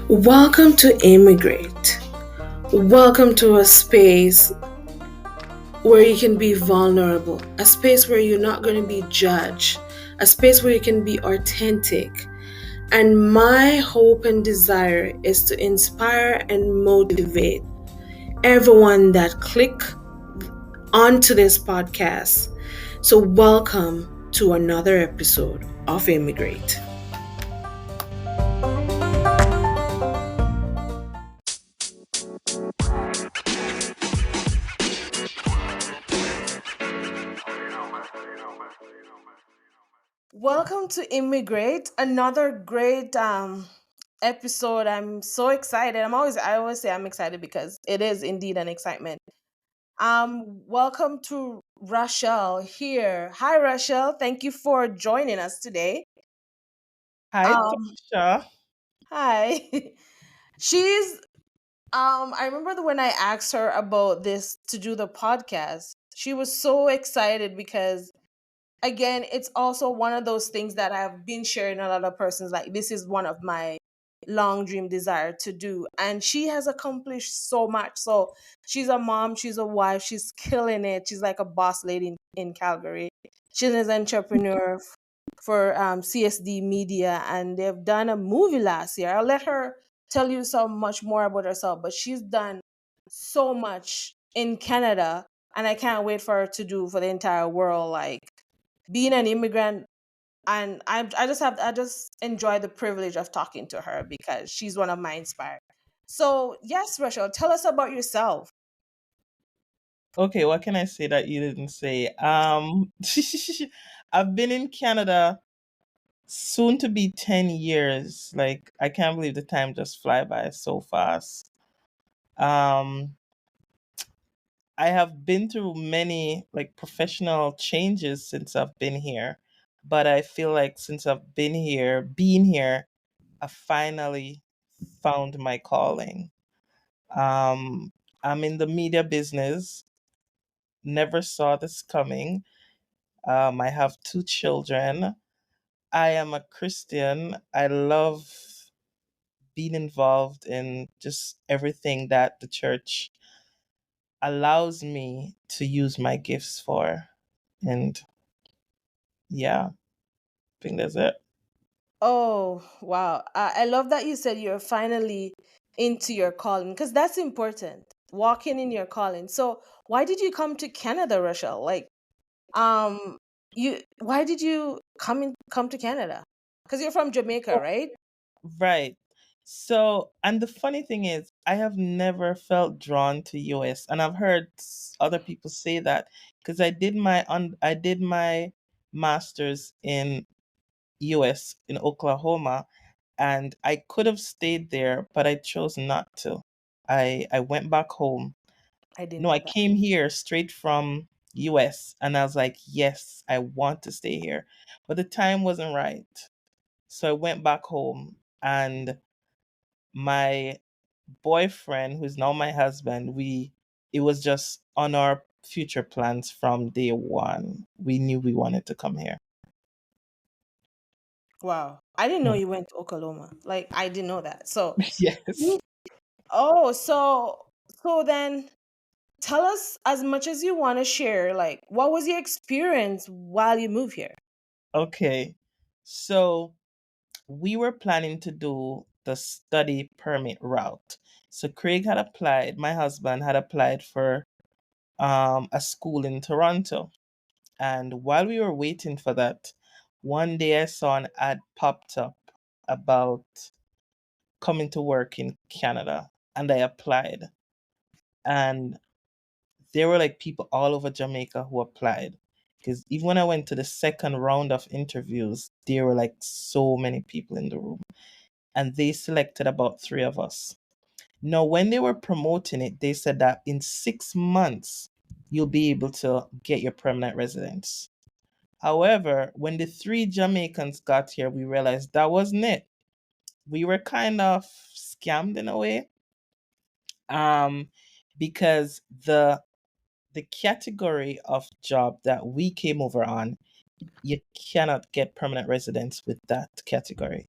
Welcome to Immigrate. Welcome to a space where you can be vulnerable, a space where you're not going to be judged, a space where you can be authentic. And my hope and desire is to inspire and motivate everyone that click onto this podcast. So, welcome to another episode of Immigrate. Welcome to Immigrate, another great episode. I'm so excited. I always say I'm excited because it is indeed an excitement. Welcome to Rochelle here. Hi Rochelle, thank you for joining us today. Hi, Um Tasha. Hi. She's I remember when I asked her about this to do the podcast. She was so excited because again, it's also one of those things that I've been sharing a lot of persons like this is one of my long dream desire to do, and she has accomplished so much. So she's a mom, she's a wife, she's killing it. She's like a boss lady in Calgary. She's an entrepreneur for CSD Media, and they've done a movie last year. I'll let her tell you so much more about herself, but she's done so much in Canada, and I can't wait for her to do for the entire world. Like being an immigrant, and I just enjoy the privilege of talking to her because she's one of my inspired. So yes, Rachel, tell us about yourself. Okay, what can I say that you didn't say? I've been in Canada soon to be 10 years. Like, I can't believe the time just fly by so fast. Um, I have been through many like professional changes since I've been here, but I feel like since I've been here, being here, I finally found my calling. Um, I'm in the media business. Never saw this coming. I have two children. I am a Christian. I love being involved in just everything that the church allows me to use my gifts for. And yeah, I think that's it. Oh wow, I love that you said you're finally into your calling because that's important. Walking in your calling. So why did you come to Canada, Rachel? Like, um, you why did you come to Canada? Because you're from Jamaica, right? Right. So, and the funny thing is, I have never felt drawn to US, and I've heard other people say that because I did my masters in US in Oklahoma, and I could have stayed there, but I chose not to. I went back home. I didn't No, I know that. came here straight from US, and I was like, yes, I want to stay here. But the time wasn't right. So I went back home, and my boyfriend, who's now my husband, we it was just on our future plans from day one. We knew we wanted to come here. Wow. I didn't know Mm. you went to Oklahoma. Like I didn't know that. So Yes. oh, so then tell us as much as you want to share. Like, what was your experience while you moved here? Okay. So we were planning to do the study permit route. So Craig had applied, my husband had applied for a school in Toronto. And while we were waiting for that, one day I saw an ad popped up about coming to work in Canada, and I applied. And there were like people all over Jamaica who applied. Because even when I went to the second round of interviews, there were like so many people in the room. And they selected about three of us. Now, when they were promoting it, they said that in 6 months, you'll be able to get your permanent residence. However, when the three Jamaicans got here, we realized that wasn't it. We were kind of scammed in a way, um, because the category of job that we came over on, you cannot get permanent residence with that category.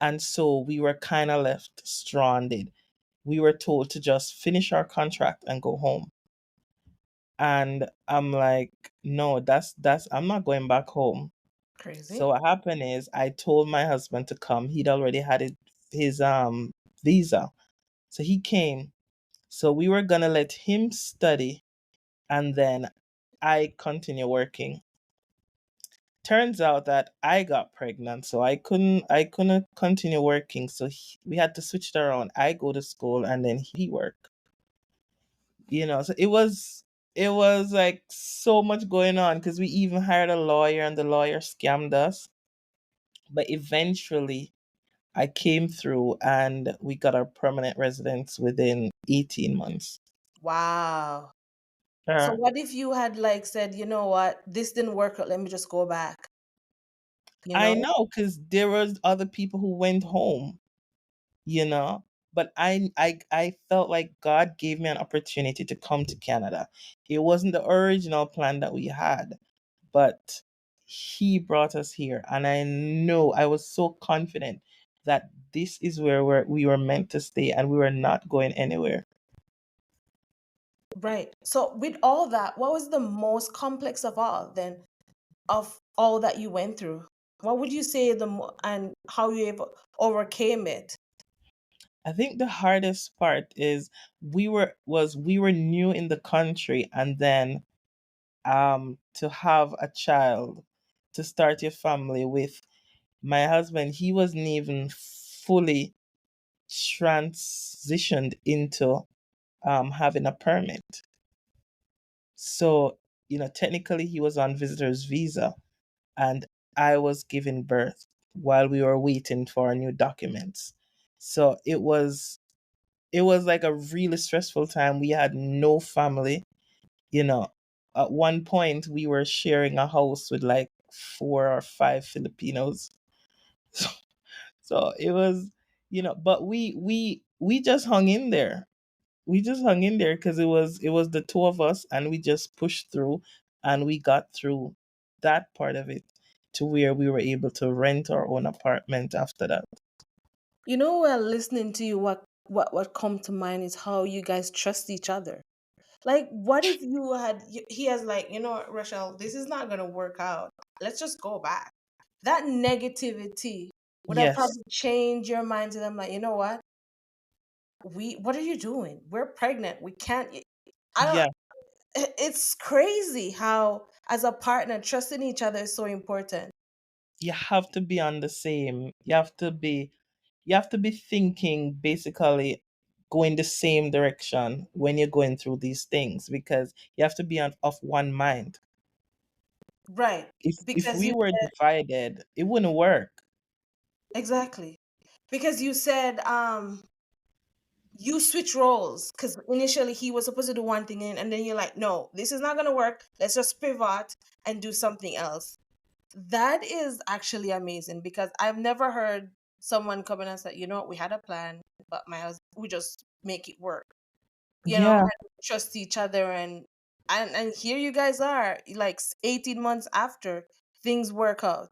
And so we were kind of left stranded. We were told to just finish our contract and go home. And I'm like, no, that's I'm not going back home. So Crazy. what happened is I told my husband to come. He'd already had his visa. So he came. So we were gonna let him study and then I continue working. Turns out that I got pregnant, so I couldn't continue working. So we had to switch it around. I go to school and then he work. So it was like so much going on because we even hired a lawyer and the lawyer scammed us. But eventually I came through and we got our permanent residence within 18 months. Wow. So Yeah. what if you had like said, you know what, this didn't work out, let me just go back, you I know? know because there was other people who went home, you know, but I felt like God gave me an opportunity to come to Canada. It wasn't the original plan that we had, but He brought us here, and I know I was so confident that this is where we were meant to stay, and we were not going anywhere. Right. So with all that, what was the most complex of all then, of all that you went through? What would you say and how you overcame it? I think the hardest part is we were new in the country, and then to have a child, to start your family with. My husband, he wasn't even fully transitioned into having a permit. So, technically he was on visitor's visa, and I was giving birth while we were waiting for our new documents. So it was like a really stressful time. We had no family, you know. At one point we were sharing a house with like 4 or 5 Filipinos. So it was, but we just hung in there. We just hung in there because it was the two of us, and we just pushed through, and we got through that part of it to where we were able to rent our own apartment after that. You know, while listening to you, what come to mind is how you guys trust each other. Like, what if he has like, you know what, Rochelle, this is not gonna work out. Let's just go back. That negativity would have Yes. probably changed your mind to them, like, you know what? What are you doing? We're pregnant. We can't. I don't. Yeah. It's crazy how, as a partner, trusting each other is so important. You have to be on the same. You have to be thinking basically going the same direction when you're going through these things, because you have to be of one mind. Right. If Because we you were divided, it wouldn't work. exactly. Because you said you switch roles, because initially he was supposed to do one thing, and then you're like, no, this is not going to work, let's just pivot and do something else. That is actually amazing, because I've never heard someone come in and say, you know what, we had a plan, but my husband, we just make it work, Yeah, and trust each other, and here you guys are, like 18 months after, things work out.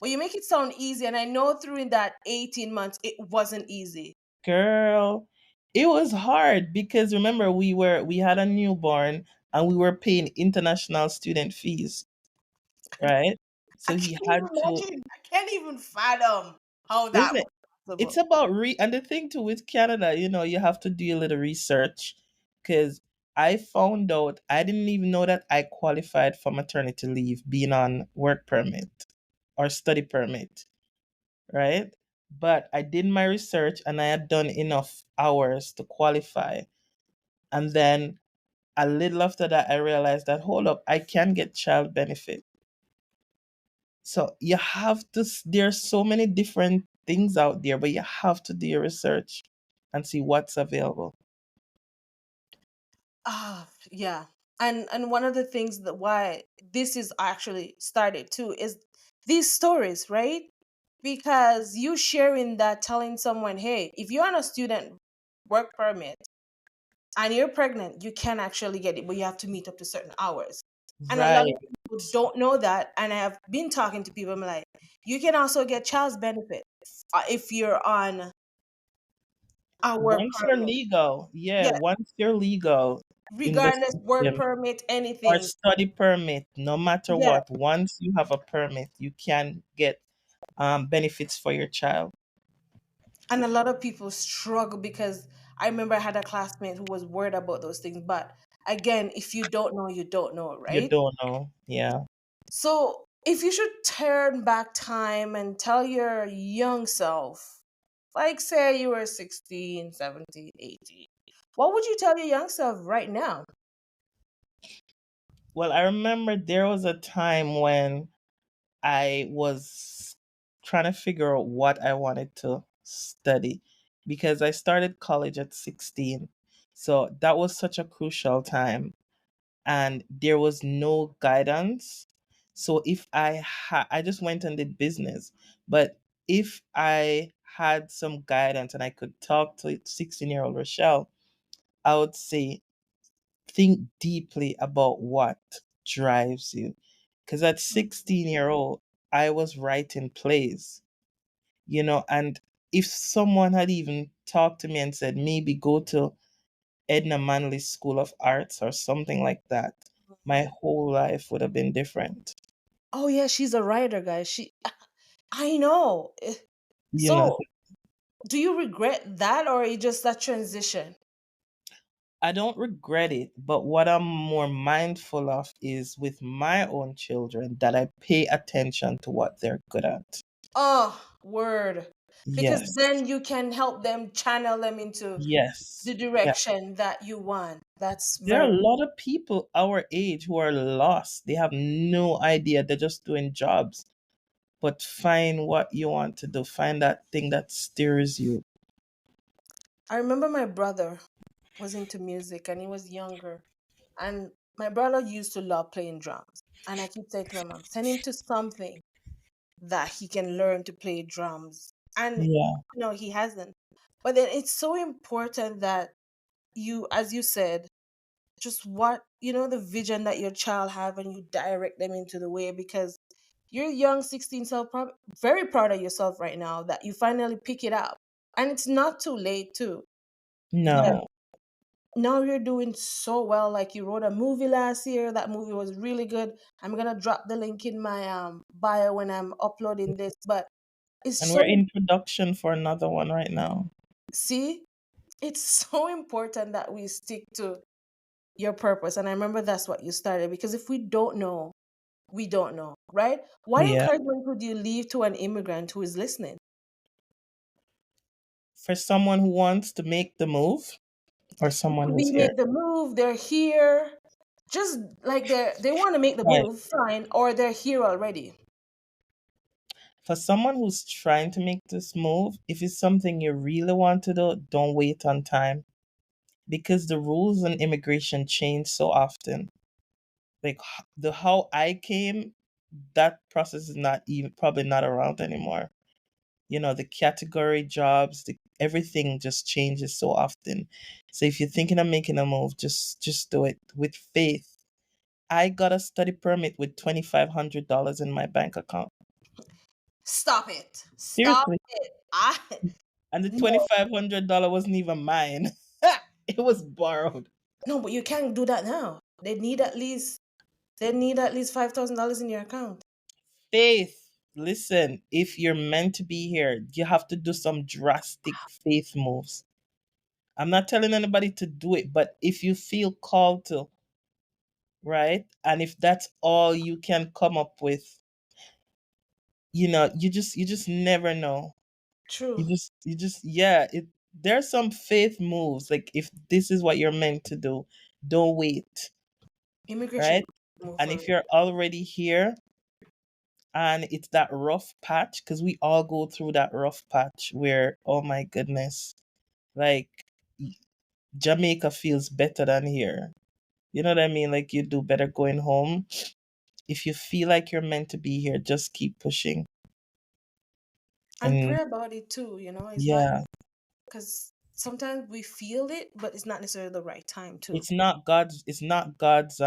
Well, you make it sound easy, and I know through in that 18 months it wasn't easy. girl. It was hard because remember we had a newborn and we were paying international student fees, right? I So can't he even had to imagine. I can't even fathom how that listen. was It's possible. about and the thing too with Canada, you have to do a little research because I found out I didn't even know that I qualified for maternity leave being on work permit or study permit, right? But I did my research and I had done enough hours to qualify. And then a little after that, I realized that, hold up, I can get child benefit. So you have to, there's so many different things out there, but you have to do your research and see what's available. Ah, yeah. And one of the things that why this is actually started too is these stories, right? Because you sharing that, telling someone, hey, if you're on a student work permit and you're pregnant, you can actually get it, but you have to meet up to certain hours. And a lot of Right. people don't know that, and I have been talking to people. I'm like, you can also get child's benefit if you're on a work Once you're permit. legal, yeah, Yeah, once you're legal in the regardless work system permit, or anything. study permit, no matter Yeah, what, once you have a permit, you can get benefits for your child. and a lot of people struggle because I remember I had a classmate who was worried about those things. But again, if you don't know, you don't know, You right? don't know. Yeah. So if you should turn back time and tell your young self, like say you were 16, 17, 18, what would you tell your young self right now? Well, I remember there was a time when I was trying to figure out what I wanted to study because I started college at 16. So that was such a crucial time and there was no guidance. So if I just went and did business, but if I had some guidance and I could talk to 16-year-old Rochelle, I would say think deeply about what drives you. Because at 16-year-old, I was writing plays, and if someone had even talked to me and said, maybe go to Edna Manley's School of Arts or something like that, my whole life would have been different. Oh yeah, she's a writer, guys. I know. You know, So, do you regret that, or is just that transition? I don't regret it, but what I'm more mindful of is with my own children that I pay attention to what they're good at. Oh, word. Because Yes. then you can help them channel them into Yes. the Yeah. direction that you want. That's There are very. a lot of people our age who are lost. They have no idea. They're just doing jobs. But find what you want to do. Find that thing that steers you. I remember my brother was into music and he was younger. And my brother used to love playing drums. And I keep saying to my mom, send him to something that he can learn to play drums. And Yeah. he hasn't. But then it's so important that you, as you said, just what the vision that your child have, and you direct them into the way, because your young 16 self probably very proud of yourself right now that you finally pick it up, and it's not too late too. But No. now you're doing so well. Like, you wrote a movie last year. That movie was really good. I'm gonna drop the link in my bio when I'm uploading this. But it's And so, we're in production for another one right now. see, it's so important that we stick to your purpose. And I remember that's what you started, because if we don't know, we don't know, right? What Yeah. encouragement would you leave to an immigrant who is listening? For someone who wants to make the move or someone Could who's be here. make the move, they're here, just like they want to make the Right. move, fine, or they're here already. For someone who's trying to make this move, if it's something you really want to do, don't wait on time because the rules on immigration change so often. Like the how I came, that process is not even probably not around anymore. The category jobs, everything just changes so often. So if you're thinking of making a move, just do it with faith. I got a study permit with $2,500 in my bank account. Stop it. Stop Seriously. it. I And the no, $2,500 wasn't even mine. It was borrowed. no, but you can't do that now. They need at least $5,000 in your account. Faith. Listen, if you're meant to be here, you have to do some drastic faith moves. I'm not telling anybody to do it, but if you feel called to, right? And if that's all you can come up with, you just never know. True. You just yeah, there's some faith moves. Like if this is what you're meant to do, don't wait, Immigration right? is a move And for me. if you're already here and it's that rough patch, because we all go through that rough patch where, oh my goodness, like Jamaica feels better than here. You know what I mean? Like you do better going home. If you feel like you're meant to be here, just keep pushing. And And pray about it too. It's not, yeah, because sometimes we feel it, but it's not necessarily the right time too. it's not God's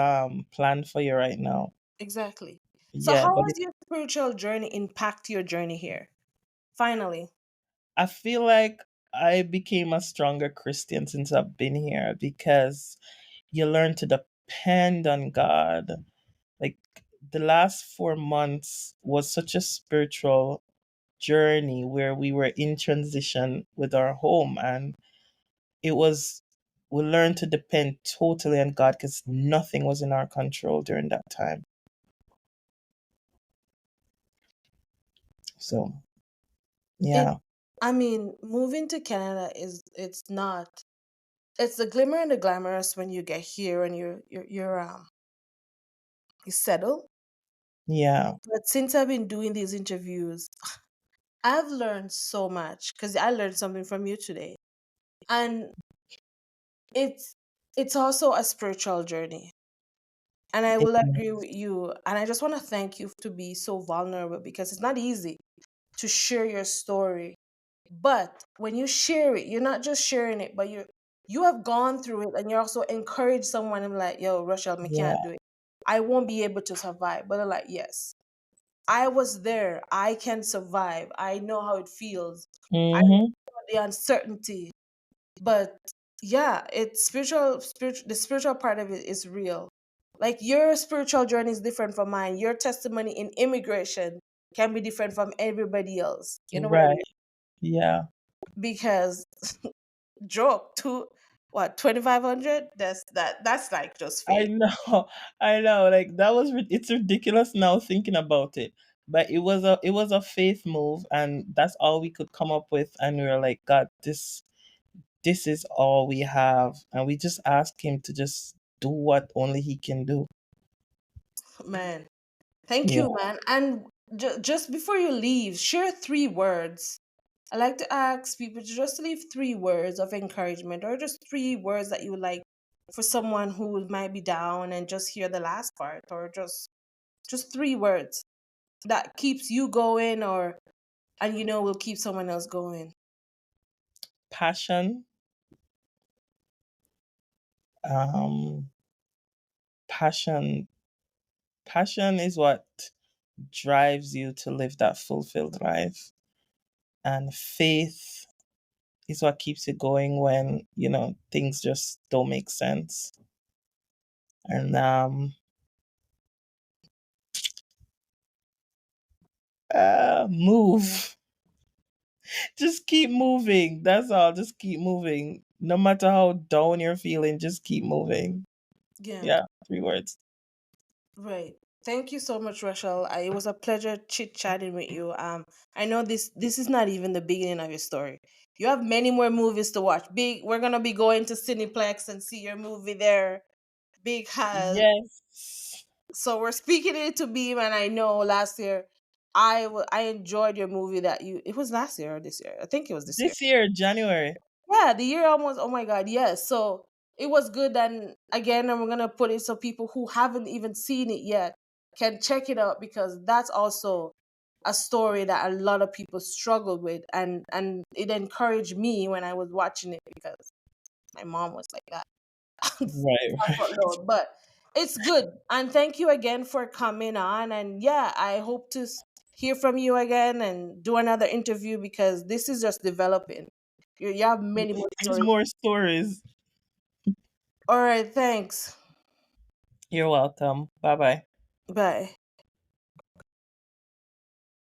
plan for you right now. Exactly. So Yeah, how but has your spiritual journey impact your journey here? Finally. I feel like I became a stronger Christian since I've been here because you learn to depend on God. Like the last 4 months was such a spiritual journey where we were in transition with our home, and it was we learned to depend totally on God because nothing was in our control during that time. So It yeah, I mean, moving to Canada is it's not it's the glimmer and the glamorous when you get here and you settle. yeah, But since I've been doing these interviews, I've learned so much because I learned something from you today. And it's it's also a spiritual journey. And I it, will agree with you. And I just want to thank you to be so vulnerable because it's not easy to share your story. But when you share it, you're not just sharing it, but you have gone through it and you also encourage someone and like, yo, Rochelle, me yeah, can't do it. I won't be able to survive. But they're like, yes, I was there. I can survive. I know how it feels. I mm-hmm, know the uncertainty. But yeah, it's the spiritual part of it is real. Like your spiritual journey is different from mine. Your testimony in immigration can be different from everybody else. You know what I right, mean? yeah. Because joke to what 2,500? That's like just I fake. know, I know. Like that was it's ridiculous now thinking about it. But it was a faith move, and that's all we could come up with. And we were like, God, this is all we have, and we just asked Him to just do what only He can do. Man, thank Yeah, you, man. And just before you leave, share 3 words. I like to ask people to just leave 3 words of encouragement or just 3 words that you would like for someone who might be down and just hear the last part or just 3 words that keeps you going or and will keep someone else going. passion, um, passion, passion is what drives you to live that fulfilled life, and faith is what keeps you going when things just don't make sense. And move. Just keep moving. That's all. Just keep moving. No matter how down you're feeling, just keep moving. Yeah, Yeah, 3 words. right. Thank you so much, Rochelle. It was a pleasure chit chatting with you. I know this is not even the beginning of your story. You have many more movies to watch. Big, we're gonna be going to Cineplex and see your movie there. Big has Yes. so we're speaking it to Beam, and I know last year I enjoyed your movie that you. It was last year or this year? I think it was this year. This year, January. Yeah, the year almost. Oh my god, yes. So it was good. And again, and we're gonna put it so people who haven't even seen it yet can check it out because that's also a story that a lot of people struggle with, and it encouraged me when I was watching it because my mom was like that. Right, Comfort right. load, but it's good. And thank you again for coming on. And yeah, I hope to hear from you again and do another interview because this is just developing. You have many more There's stories. more stories. All right, thanks. You're welcome. Bye bye. Bye.